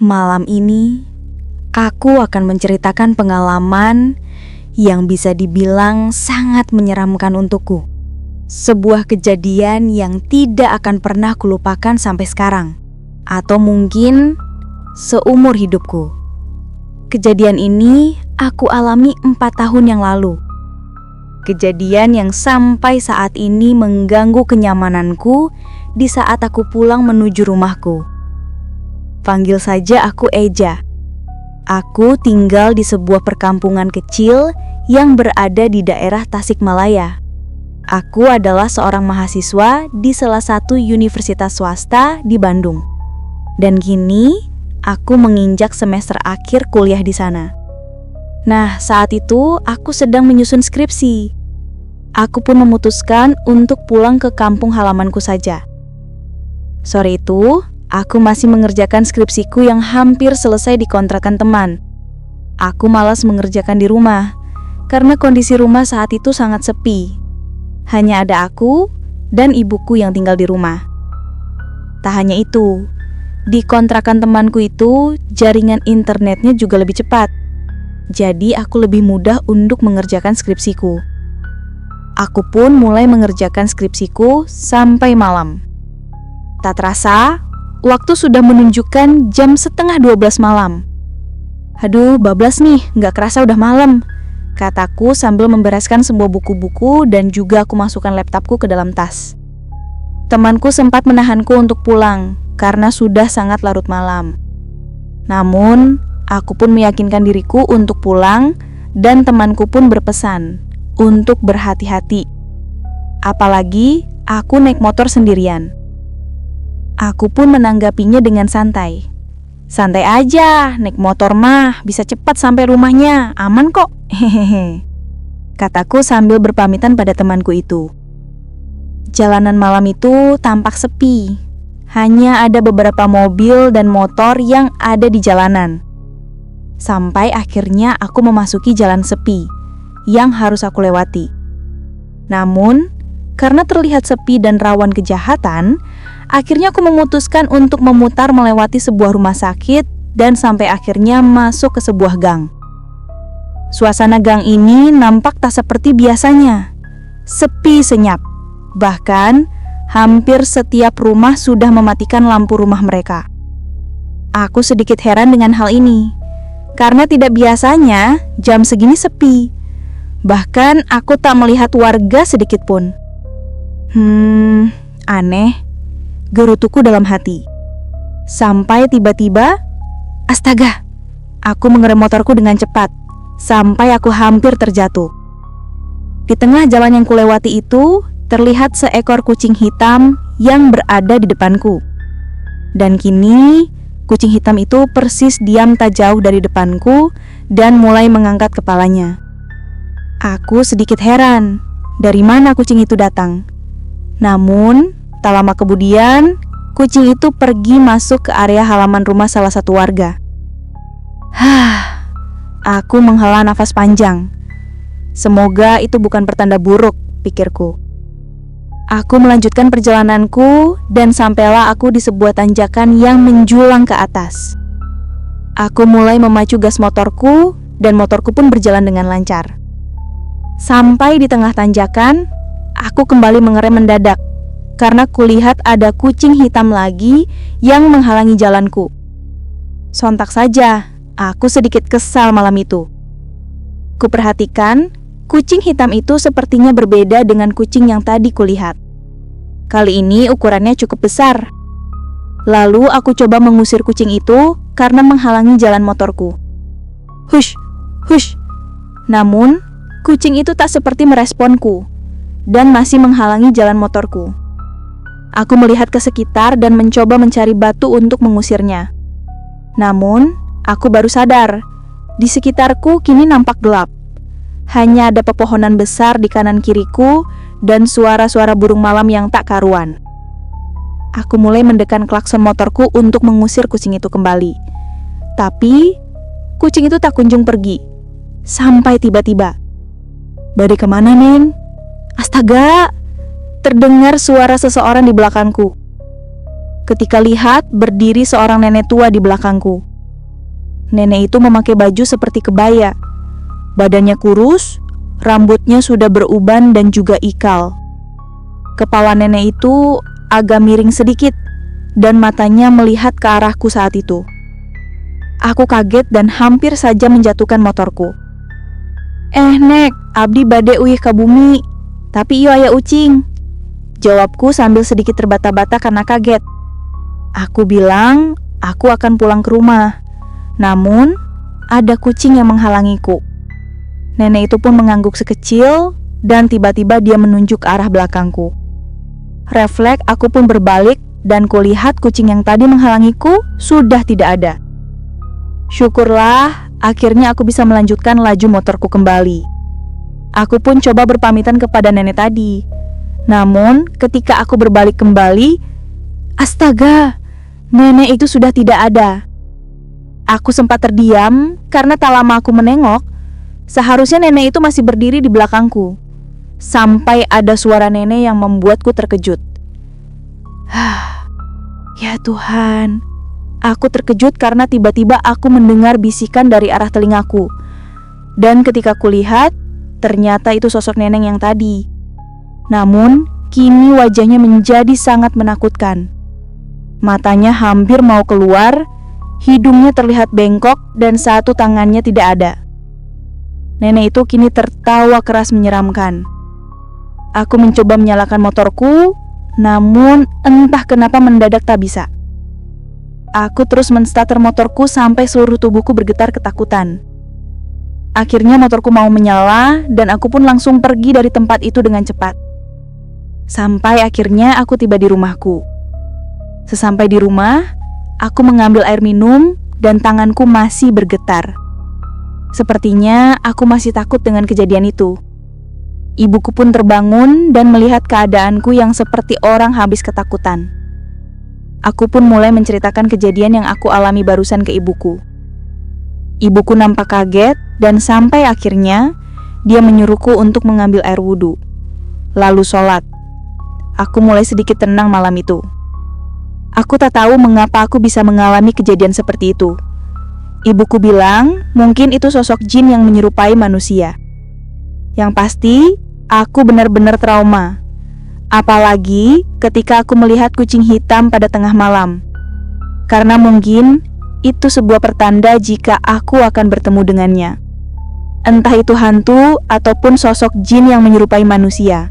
Malam ini, aku akan menceritakan pengalaman yang bisa dibilang sangat menyeramkan untukku. Sebuah kejadian yang tidak akan pernah kulupakan sampai sekarang, atau mungkin seumur hidupku. Kejadian ini aku alami 4 tahun yang lalu. Kejadian yang sampai saat ini mengganggu kenyamananku di saat aku pulang menuju rumahku. Panggil saja aku Eja. Aku tinggal di sebuah perkampungan kecil yang berada di daerah Tasikmalaya. Aku adalah seorang mahasiswa di salah satu universitas swasta di Bandung. Dan kini aku menginjak semester akhir kuliah di sana. Nah, saat itu aku sedang menyusun skripsi. Aku pun memutuskan untuk pulang ke kampung halamanku saja. Sore itu, aku masih mengerjakan skripsiku yang hampir selesai di kontrakan teman. Aku malas mengerjakan di rumah, karena kondisi rumah saat itu sangat sepi. Hanya ada aku dan ibuku yang tinggal di rumah. Tak hanya itu, di kontrakan temanku itu jaringan internetnya juga lebih cepat. Jadi aku lebih mudah untuk mengerjakan skripsiku. Aku pun mulai mengerjakan skripsiku sampai malam. Tak terasa, waktu sudah menunjukkan jam 11:30 malam. Aduh, bablas nih, gak kerasa udah malam, kataku sambil membereskan semua buku-buku dan juga aku masukkan laptopku ke dalam tas. Temanku sempat menahanku untuk pulang karena sudah sangat larut malam. Namun, aku pun meyakinkan diriku untuk pulang dan temanku pun berpesan untuk berhati-hati. Apalagi aku naik motor sendirian. Aku pun menanggapinya dengan santai. Santai aja, naik motor mah bisa cepat sampai rumahnya, aman kok. Hehehe, kataku sambil berpamitan pada temanku itu. Jalanan malam itu tampak sepi. Hanya ada beberapa mobil dan motor yang ada di jalanan. Sampai akhirnya aku memasuki jalan sepi yang harus aku lewati. Namun, karena terlihat sepi dan rawan kejahatan, akhirnya aku memutuskan untuk memutar melewati sebuah rumah sakit dan sampai akhirnya masuk ke sebuah gang. Suasana gang ini nampak tak seperti biasanya. Sepi senyap. Bahkan, hampir setiap rumah sudah mematikan lampu rumah mereka. Aku sedikit heran dengan hal ini, karena tidak biasanya jam segini sepi. Bahkan aku tak melihat warga sedikit pun. Aneh, gerutuku dalam hati. Sampai tiba-tiba, astaga, aku mengerem motorku dengan cepat, sampai aku hampir terjatuh. Di tengah jalan yang kulewati itu, terlihat seekor kucing hitam yang berada di depanku. Dan kini, kucing hitam itu persis diam tak jauh dari depanku dan mulai mengangkat kepalanya. Aku sedikit heran, dari mana kucing itu datang. Namun, tak lama kemudian, kucing itu pergi masuk ke area halaman rumah salah satu warga. Aku menghela nafas panjang. Semoga itu bukan pertanda buruk, pikirku. Aku melanjutkan perjalananku dan sampailah aku di sebuah tanjakan yang menjulang ke atas. Aku mulai memacu gas motorku dan motorku pun berjalan dengan lancar. Sampai di tengah tanjakan, aku kembali mengerem mendadak karena kulihat ada kucing hitam lagi yang menghalangi jalanku. Sontak saja, aku sedikit kesal malam itu. Kuperhatikan, kucing hitam itu sepertinya berbeda dengan kucing yang tadi kulihat. Kali ini ukurannya cukup besar. Lalu aku coba mengusir kucing itu karena menghalangi jalan motorku. Hush, hush. Namun, kucing itu tak seperti meresponku dan masih menghalangi jalan motorku. Aku melihat ke sekitar dan mencoba mencari batu untuk mengusirnya. Namun, aku baru sadar, di sekitarku kini nampak gelap. Hanya ada pepohonan besar di kanan kiriku dan suara-suara burung malam yang tak karuan. Aku mulai mendekan klakson motorku untuk mengusir kucing itu kembali. Tapi, kucing itu tak kunjung pergi. Sampai tiba-tiba, "Bade kemana, Neng?" Astaga! Terdengar suara seseorang di belakangku. Ketika lihat, berdiri seorang nenek tua di belakangku. Nenek itu memakai baju seperti kebaya. Badannya kurus, rambutnya sudah beruban dan juga ikal. Kepala nenek itu agak miring sedikit dan matanya melihat ke arahku saat itu. Aku kaget dan hampir saja menjatuhkan motorku. Nek, abdi bade uyih ka bumi, tapi iyo aya ucing, jawabku sambil sedikit terbata-bata karena kaget. Aku bilang aku akan pulang ke rumah, namun ada kucing yang menghalangiku. Nenek itu pun mengangguk sekecil dan tiba-tiba dia menunjuk ke arah belakangku. Refleks aku pun berbalik dan kulihat kucing yang tadi menghalangiku sudah tidak ada. Syukurlah, akhirnya aku bisa melanjutkan laju motorku kembali. Aku pun coba berpamitan kepada nenek tadi. Namun, ketika aku berbalik kembali, astaga, nenek itu sudah tidak ada. Aku sempat terdiam karena tak lama aku menengok, seharusnya nenek itu masih berdiri di belakangku. Sampai ada suara nenek yang membuatku terkejut. Ya Tuhan. Aku terkejut karena tiba-tiba aku mendengar bisikan dari arah telingaku. Dan ketika kulihat, ternyata itu sosok nenek yang tadi. Namun, kini wajahnya menjadi sangat menakutkan. Matanya hampir mau keluar, hidungnya terlihat bengkok dan satu tangannya tidak ada. Nenek itu kini tertawa keras menyeramkan. Aku mencoba menyalakan motorku, namun entah kenapa mendadak tak bisa. Aku terus menstarter motorku sampai seluruh tubuhku bergetar ketakutan. Akhirnya motorku mau menyala dan aku pun langsung pergi dari tempat itu dengan cepat. Sampai akhirnya aku tiba di rumahku. Sesampai di rumah, aku mengambil air minum dan tanganku masih bergetar. Sepertinya aku masih takut dengan kejadian itu. Ibuku pun terbangun dan melihat keadaanku yang seperti orang habis ketakutan. Aku pun mulai menceritakan kejadian yang aku alami barusan ke ibuku. Ibuku nampak kaget dan sampai akhirnya dia menyuruhku untuk mengambil air wudhu, lalu sholat. Aku mulai sedikit tenang malam itu. Aku tak tahu mengapa aku bisa mengalami kejadian seperti itu. Ibuku bilang mungkin itu sosok jin yang menyerupai manusia. Yang pasti, aku benar-benar trauma. Apalagi ketika aku melihat kucing hitam pada tengah malam. Karena mungkin itu sebuah pertanda jika aku akan bertemu dengannya. Entah itu hantu ataupun sosok jin yang menyerupai manusia.